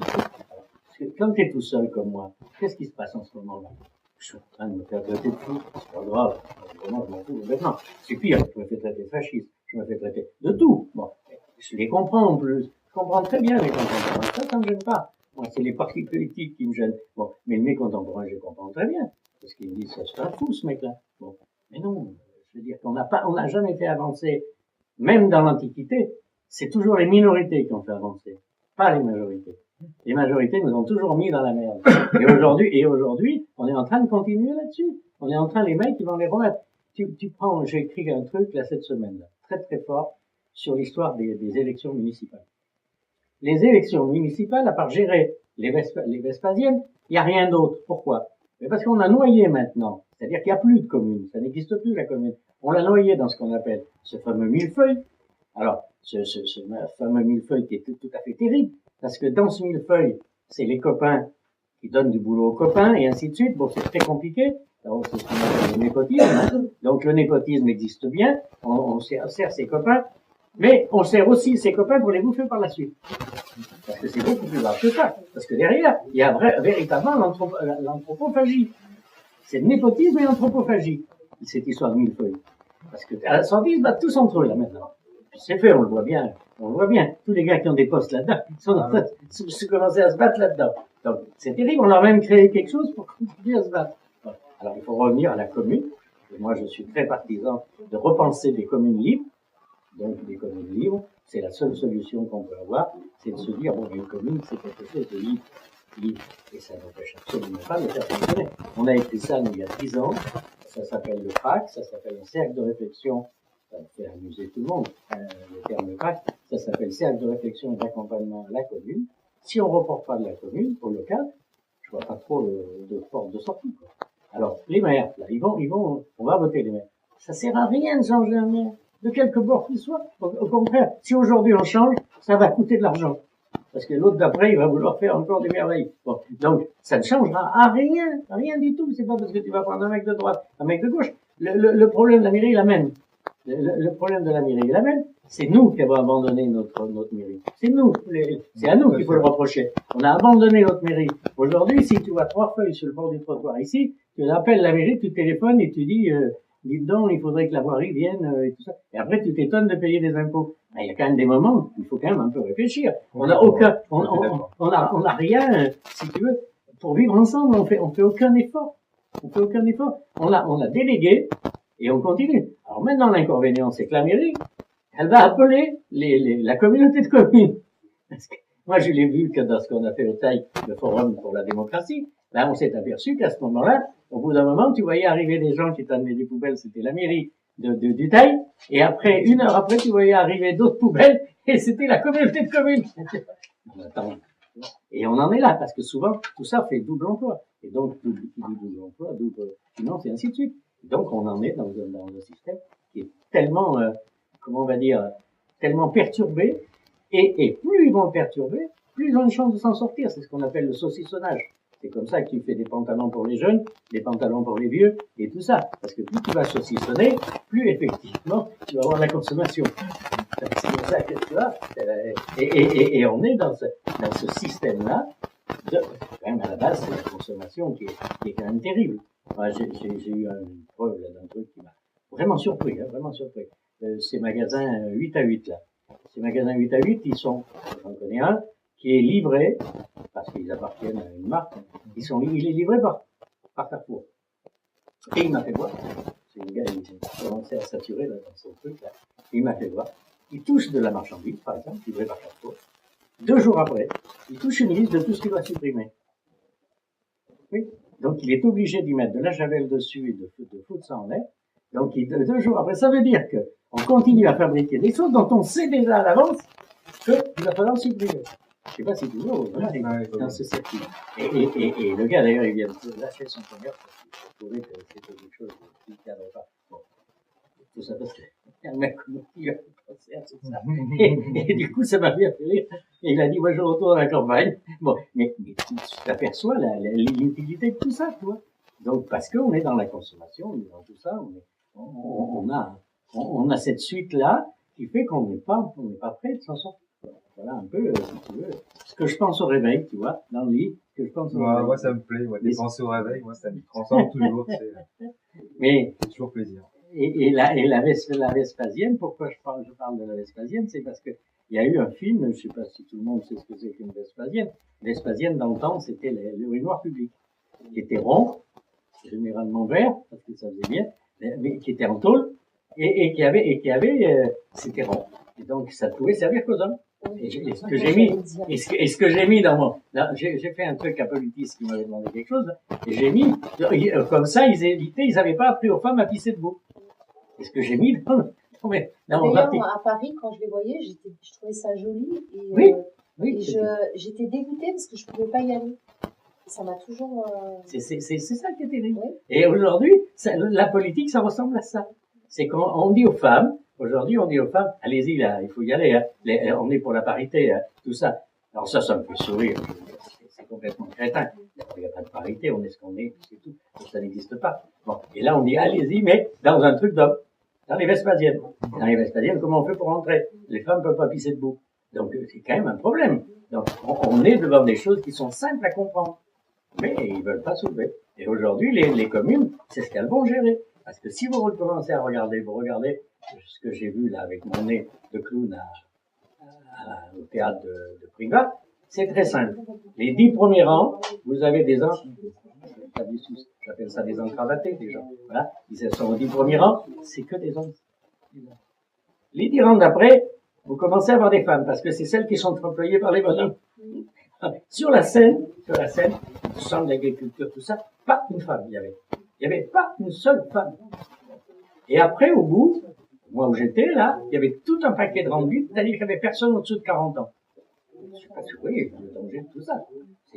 que quand tu es tout seul comme moi, qu'est-ce qui se passe en ce moment-là? Je suis en train de me faire traiter de fou, c'est pas grave, vraiment je m'en fous maintenant. C'est pire, je me fais traiter de fasciste, je me fais traiter de tout. Bon, je les comprends en plus, je comprends très bien les contemporains, ça me gêne pas. Moi, c'est les partis politiques qui me gênent. Bon, mais mes contemporains, je les comprends très bien, parce qu'ils me disent, ça se fait un fou ce mec-là. Bon, mais non, je veux dire qu'on n'a jamais fait avancer, même dans l'Antiquité, c'est toujours les minorités qui ont fait avancer, pas les majorités. Les majorités nous ont toujours mis dans la merde. Et aujourd'hui, on est en train de continuer là-dessus. On est en train, les mecs, ils vont les remettre. Tu prends, j'ai écrit un truc, là, cette semaine, là, très très fort, sur l'histoire des élections municipales. Les élections municipales, à part gérer les Vespasiennes, il n'y a rien d'autre. Pourquoi? Mais parce qu'on a noyé maintenant. C'est-à-dire qu'il n'y a plus de commune. Ça n'existe plus, la commune. On l'a noyé dans ce qu'on appelle ce fameux millefeuille. Alors, ce fameux millefeuille qui est tout à fait terrible. Parce que dans ce millefeuille, c'est les copains qui donnent du boulot aux copains, et ainsi de suite. Bon, c'est très compliqué. Alors, c'est ce qu'on appelle le népotisme. Donc, le népotisme existe bien. On sert ses copains. Mais on sert aussi ses copains pour les bouffer par la suite. Parce que c'est beaucoup plus large que ça. Parce que derrière, il y a véritablement l'anthropophagie. C'est le népotisme et l'anthropophagie. Cette histoire de millefeuille. Parce que, à 110, ils battent tous entre eux, là, maintenant. C'est fait, on le voit bien. On le voit bien. Tous les gars qui ont des postes là-dedans, ils sont en fait, commencé à se battre là-dedans. Donc, c'est terrible. On a même créé quelque chose pour continuer à se battre. Bon. Alors, il faut revenir à la commune. Et moi, je suis très partisan de repenser des communes libres. Donc, des communes libres, c'est la seule solution qu'on peut avoir, c'est de se dire, bon, une commune, c'est quelque chose de libre. Et ça n'empêche absolument pas de faire fonctionner. On a écrit ça, nous, il y a 10 ans. Ça s'appelle le PRAC, ça s'appelle un cercle de réflexion. Ça fait amuser tout le monde, le terme de PRAC. Ça s'appelle cercle de réflexion et d'accompagnement à la commune. Si on ne reporte pas de la commune, au local, je vois pas trop de porte de sortie, quoi. Alors, les maires, là, on va voter les maires. Ça sert à rien de changer un maire, de quelque bord qu'il soit. Au contraire, si aujourd'hui on change, ça va coûter de l'argent. Parce que l'autre d'après, il va vouloir faire encore des merveilles. Bon. Donc, ça ne changera à rien du tout. C'est pas parce que tu vas prendre un mec de droite, un mec de gauche. Le problème de la mairie est la même. Le problème de la mairie est la même. C'est nous qui avons abandonné notre mairie. C'est nous. C'est à nous qu'il faut le reprocher. On a abandonné notre mairie. Aujourd'hui, si tu vois 3 feuilles sur le bord du trottoir ici, tu appelles la mairie, tu téléphones et tu dis, dites donc, il faudrait que la voirie vienne, et tout ça. Et après, tu t'étonnes de payer des impôts. Mais il y a quand même des moments, il faut quand même un peu réfléchir. On n'a rien, si tu veux, pour vivre ensemble, on fait aucun effort. On a délégué, et on continue. Alors maintenant, l'inconvénient, c'est que la mairie, elle va appeler la communauté de communes. Parce que moi, je l'ai vu que dans ce qu'on a fait au TAI, le Forum pour la démocratie, là, on s'est aperçu qu'à ce moment-là, au bout d'un moment, tu voyais arriver des gens qui t'amenaient des poubelles, c'était la mairie du TAI, et après, 1 heure après, tu voyais arriver d'autres poubelles, et c'était la communauté de communes. Attends. Et on en est là, parce que souvent, tout ça fait double emploi. Et donc, double emploi, double finance, et ainsi de suite. Donc, on en est dans un système qui est tellement, comment on va dire, tellement perturbé, et plus ils vont le perturber, plus ils ont une chance de s'en sortir. C'est ce qu'on appelle le saucissonnage. C'est comme ça que tu fais des pantalons pour les jeunes, des pantalons pour les vieux, et tout ça. Parce que plus tu vas saucissonner, plus effectivement, tu vas avoir la consommation. C'est pour ça que tu vois, et on est dans ce système-là, quand même à la base, c'est la consommation qui est quand même terrible. Moi, j'ai eu une preuve d'un truc qui m'a vraiment surpris, vraiment surpris. Ces magasins 8 à 8 là. Ces magasins 8 à 8, j'en connais un, qui est livré, parce qu'ils appartiennent à une marque, il est livré par Carrefour. Et il m'a fait voir, c'est une gars, il commençait à saturer là, dans son truc là, et il m'a fait voir, il touche de la marchandise, par exemple, livrée par Carrefour. 2 jours après, il touche une liste de tout ce qu'il va supprimer. Oui. Donc il est obligé d'y mettre de la javel dessus et de foutre ça en l'air. Donc 2 jours après, ça veut dire que on continue à fabriquer des choses dont on sait déjà à l'avance qu'il va falloir supprimer. Je sais pas si toujours, voilà, dans ce circuit. Et le gars, d'ailleurs, il vient de lâcher son commerce parce qu'il trouvait que c'était quelque chose qui ne cadrait pas. Bon. Tout ça parce qu'il y a un mec comme qui a pensé à tout ça. Et du coup, ça m'a bien fait rire. Et il a dit, moi, je retourne à la campagne. Bon, mais tu t'aperçois l'utilité de tout ça, tu vois. Donc, parce qu'on est dans la consommation, on est dans tout ça, on a cette suite-là qui fait qu'on n'est pas prêt de s'en sortir. Voilà un peu, si tu veux, ce que je pense au réveil, tu vois, dans le lit, ce que je pense au réveil. Moi, ça me plaît, des pensées au réveil, moi, ça me transforme toujours, Mais, c'est toujours plaisir. Et la Vespasienne, pourquoi je parle de la Vespasienne, c'est parce que il y a eu un film, je sais pas si tout le monde sait ce que c'est qu'une Vespasienne. Vespasienne, dans le temps, c'était l'urinoir public, qui était rond, généralement vert, parce que ça faisait bien, mais qui était en tôle, et qui avait, c'était rond. Et donc, ça pouvait servir qu'aux hommes. Et ce que j'ai mis dans mon, j'ai fait un truc à Politis qui m'avait demandé quelque chose, et j'ai mis, comme ça, ils avaient pas appris aux femmes à pisser debout. Et ce que j'ai mis dans mon article. À Paris, quand je les voyais, je trouvais ça joli, et, oui, j'étais dégoûtée parce que je pouvais pas y aller. Ça m'a toujours, C'est ça qui est terrible. Oui. Et aujourd'hui, la politique, ça ressemble à ça. C'est qu'on dit aux femmes, aujourd'hui, on dit aux femmes, allez-y, là, il faut y aller, hein. On est pour la parité, hein, tout ça. Alors ça me fait sourire. C'est complètement crétin. Il n'y a pas de parité, on est ce qu'on est, c'est tout. Ça n'existe pas. Bon. Et là, on dit, allez-y, mais dans un truc d'homme. Dans les Vespasiennes. Dans les Vespasiennes, comment on fait pour rentrer? Les femmes peuvent pas pisser debout. Donc, c'est quand même un problème. Donc, on est devant des choses qui sont simples à comprendre. Mais ils veulent pas soulever. Et aujourd'hui, les communes, c'est ce qu'elles vont gérer. Parce que si vous commencez à regarder, vous regardez ce que j'ai vu là avec mon nez de clown au théâtre de Privas, c'est très simple. Les 10 premiers rangs, vous avez des gens, j'appelle ça des encravatés, des gens. Voilà, ils sont aux 10 premiers rangs, c'est que des hommes. Les 10 rangs d'après, vous commencez à avoir des femmes, parce que c'est celles qui sont employées par les bonhommes. Sur la scène, le champ de l'agriculture, tout ça, pas une femme il y avait. Il n'y avait pas une seule femme. Et après, au bout, moi où j'étais, là, il y avait tout un paquet de rendus, c'est-à-dire qu'il n'y avait personne au-dessus de 40 ans. Je ne sais pas si vous voyez le danger de tout ça.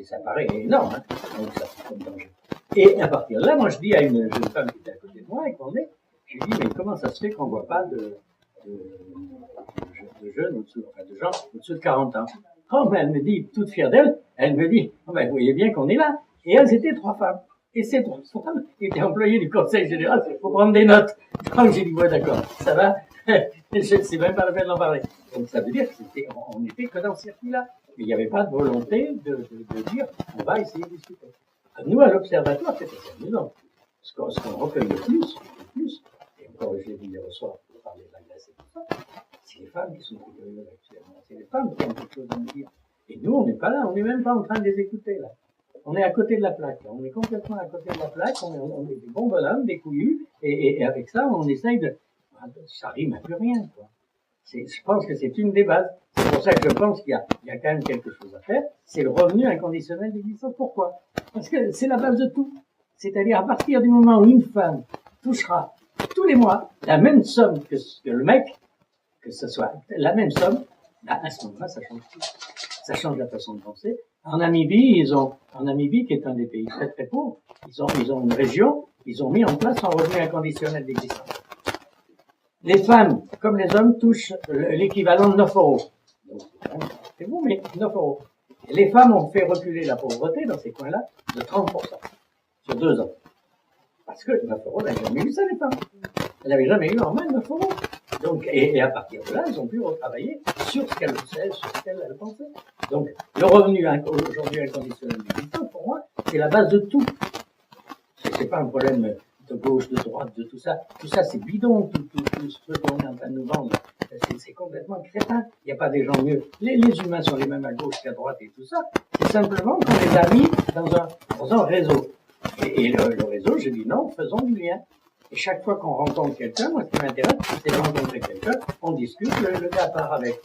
Ça paraît énorme, hein. Donc ça, c'est comme danger. Et à partir de là, moi je dis à une jeune femme qui était à côté de moi et qu'on est, je lui dis, mais comment ça se fait qu'on ne voit pas de jeunes au-dessus, enfin de gens au-dessus de 40 ans? Oh, mais elle me dit, toute fière d'elle, elle me dit, oh, ben, vous voyez bien qu'on est là. Et elles étaient 3 femmes. Et ces 3 femmes étaient employées du Conseil général pour prendre des notes. Donc j'ai dit, ouais, d'accord, ça va. C'est même pas la peine d'en parler. Donc ça veut dire qu'on n'était que dans ce circuit-là. Mais il n'y avait pas de volonté de dire, on va essayer de discuter. Nous, à l'Observatoire, c'était amusant. Ce qu'on recueille le plus, et encore je l'ai dit hier soir pour parler de la Grèce et tout ça, c'est les femmes qui sont plus curieuses actuellement. C'est les femmes qui ont quelque chose à nous dire. Et nous, on n'est pas là, on n'est même pas en train de les écouter, là. On est à côté de la plaque, là. On est complètement à côté de la plaque, on est des bons bonhommes, des couillus, et avec ça, on essaye ça rime à plus rien, quoi. Je pense que c'est une des bases. C'est pour ça que je pense qu'il y a quand même quelque chose à faire. C'est le revenu inconditionnel d'existence. Pourquoi? Parce que c'est la base de tout. C'est-à-dire, à partir du moment où une femme touchera tous les mois la même somme que le mec, que ce soit la même somme, bah, à ce moment-là, ça change tout. Ça change la façon de penser. En Namibie, qui est un des pays très très pauvres, ils ont une région, ils ont mis en place un revenu inconditionnel d'existence. Les femmes, comme les hommes, touchent l'équivalent de 9 euros. Donc, c'est bon, mais 9 euros. Les femmes ont fait reculer la pauvreté dans ces coins-là de 30% sur 2 ans. Parce que 9 euros, elle n'avait jamais eu ça, les femmes. Elle n'avait jamais eu en main 9 euros. Donc, et à partir de là, elles ont pu retravailler sur ce qu'elles faisaient, sur ce qu'elles pensaient. Donc, le revenu aujourd'hui inconditionnel du bulletin, pour moi, c'est la base de tout. C'est pas un problème de gauche, de droite, de tout ça. Tout ça, c'est bidon, tout ce qu'on est en train de nous vendre. C'est complètement crétin. Il n'y a pas des gens mieux. Les humains sont les mêmes à gauche qu'à droite et tout ça. C'est simplement qu'on les a mis dans un réseau. Et le réseau, je dis non, faisons du lien. Et chaque fois qu'on rencontre quelqu'un, moi, ce qui m'intéresse, c'est de rencontrer quelqu'un, on discute, le gars part avec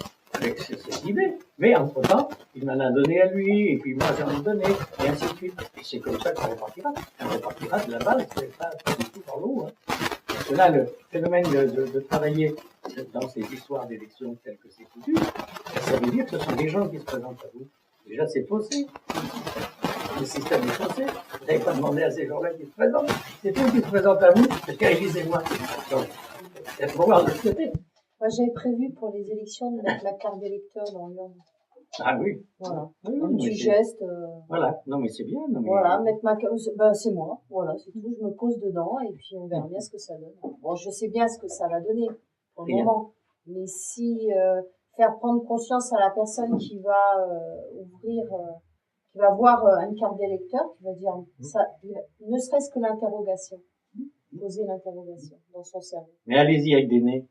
cette idée. Mais entre-temps, il m'en a donné à lui, et puis moi j'en ai donné, et ainsi de suite. Et c'est comme ça qu'on repartira. On repartira de la base, c'est pas du tout par l'eau. Hein. Parce que là, le phénomène de travailler dans ces histoires d'élections telles que c'est foutu, ça veut dire que ce sont des gens qui se présentent à vous. Déjà, c'est faussé. Le système est faussé. Vous n'avez pas demandé à ces gens-là qui se présentent. C'est eux qui se présentent à vous, élisez-moi. Donc, il faut voir de ce côté. Moi, j'avais prévu pour les élections de mettre la carte d'électeur dans l'urne. Ah oui. Voilà. Oui, Un petit geste. Voilà. Non, mais c'est bien. Non, mais... Voilà, mettre ma carte. Ben, c'est moi. Voilà, c'est tout. Je me pose dedans et puis on verra bien ce que ça donne. Bon, je sais bien ce que ça va donner pour le moment. Mais si faire prendre conscience à la personne qui va ouvrir, qui va voir une carte d'électeur, qui va dire ça, ne serait-ce que l'interrogation, poser l'interrogation dans son cerveau. Mais allez-y avec des nez.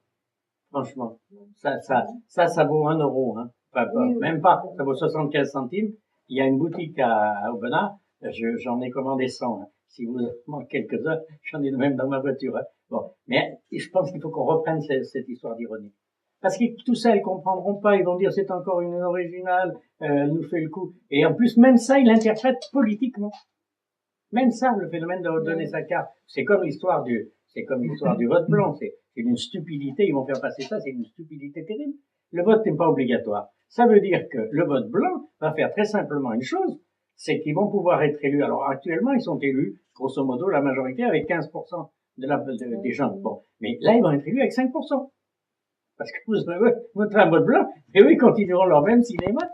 Franchement, ça vaut 1 euro, hein. Enfin, oui, même pas, ça vaut 75 centimes. Il y a une boutique à Aubenas, j'en ai commandé 100. Hein. Si vous manquez quelques heures, j'en ai même dans ma voiture. Hein. Bon, mais je pense qu'il faut qu'on reprenne cette histoire d'ironie. Parce que tout ça, ils comprendront pas, ils vont dire c'est encore une originale, elle nous fait le coup. Et en plus, même ça, ils l'interprètent politiquement. Même ça, le phénomène de redonner sa carte, c'est comme l'histoire du vote blanc, c'est une stupidité, ils vont faire passer ça, c'est une stupidité terrible. Le vote n'est pas obligatoire. Ça veut dire que le vote blanc va faire très simplement une chose, c'est qu'ils vont pouvoir être élus. Alors actuellement, ils sont élus, grosso modo, la majorité avec 15% des gens. Bon, mais là, ils vont être élus avec 5%. Parce que vous votez un vote blanc, et eux, ils continueront leur même cinéma.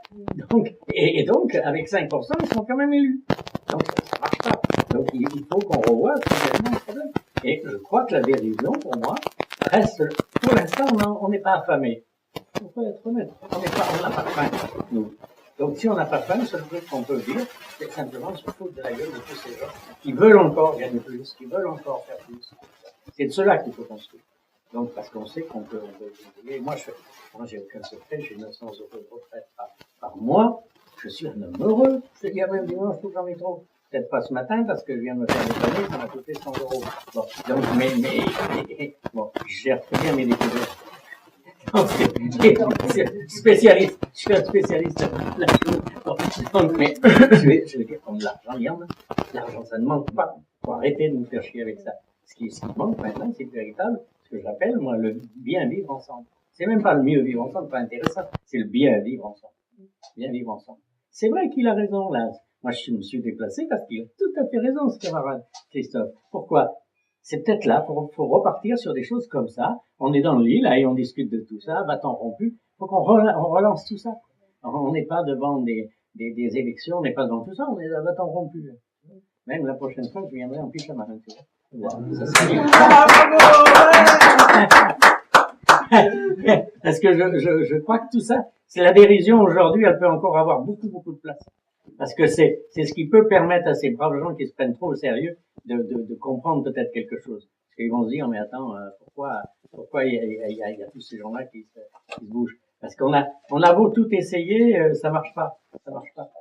Donc, et donc, avec 5%, ils sont quand même élus. Donc, ça marche pas. Donc, il faut qu'on revoie le problème. Et je crois que la dérision, pour moi, reste, pour l'instant, on n'est pas affamé. Il faut être honnête. On n'a pas faim, nous. Donc, si on n'a pas faim, le seul truc qu'on peut dire, c'est simplement se foutre de la gueule de tous ces gens qui veulent encore gagner plus, qui veulent encore faire plus. C'est de cela qu'il faut construire. Donc, parce qu'on sait qu'on peut et moi, j'ai aucun secret, j'ai 900 euros de retraite par mois. Je suis un homme heureux. Je dis, même dimanche, tout j'en ai trop. Peut-être pas ce matin, parce que je viens de me faire dépanner, ça m'a coûté 100 euros. Bon, donc, bon, je gère très bien mes découvertes. Spécialiste, je suis un spécialiste. Donc, mais, je veux dire, comme l'argent, ça ne manque pas. Faut arrêter de nous faire chier avec ça. Ce qui manque maintenant, c'est véritable, ce que j'appelle, moi, le bien vivre ensemble. C'est même pas le mieux vivre ensemble, pas intéressant, c'est le bien vivre ensemble. Bien vivre ensemble. C'est vrai qu'il a raison, là. Moi, je me suis déplacé parce qu'il a tout à fait raison, ce camarade Christophe. Pourquoi? C'est peut-être là, faut repartir sur des choses comme ça. On est dans le lit, là, et on discute de tout ça, bâton rompu. Faut qu'on relance tout ça. On n'est pas devant des élections, on n'est pas devant tout ça, on est à bâton rompu. Même la prochaine fois, je viendrai en pyjama, tu vois. Ça serait Parce que je crois que tout ça, c'est la dérision aujourd'hui, elle peut encore avoir beaucoup de place. Parce que c'est ce qui peut permettre à ces braves gens qui se prennent trop au sérieux de comprendre peut-être quelque chose. Parce qu'ils vont se dire, mais attends, pourquoi il y a tous ces gens-là qui se bougent? Parce qu'on a beau tout essayer, ça marche pas. Ça marche pas.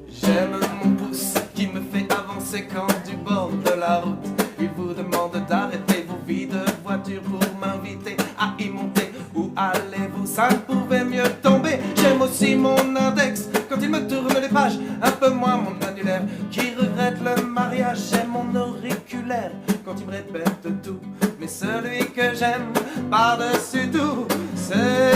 J'aime mon pouce qui me fait avancer quand du bord de la route il vous demande d'arrêter vos vies de voiture pour m'inviter à y monter. Où allez-vous, ça pouvait mieux tomber. J'aime aussi mon index quand il me tourne les pages, un peu moins mon annulaire qui regrette le mariage. J'aime mon auriculaire quand il me répète tout, mais celui que j'aime par-dessus tout, c'est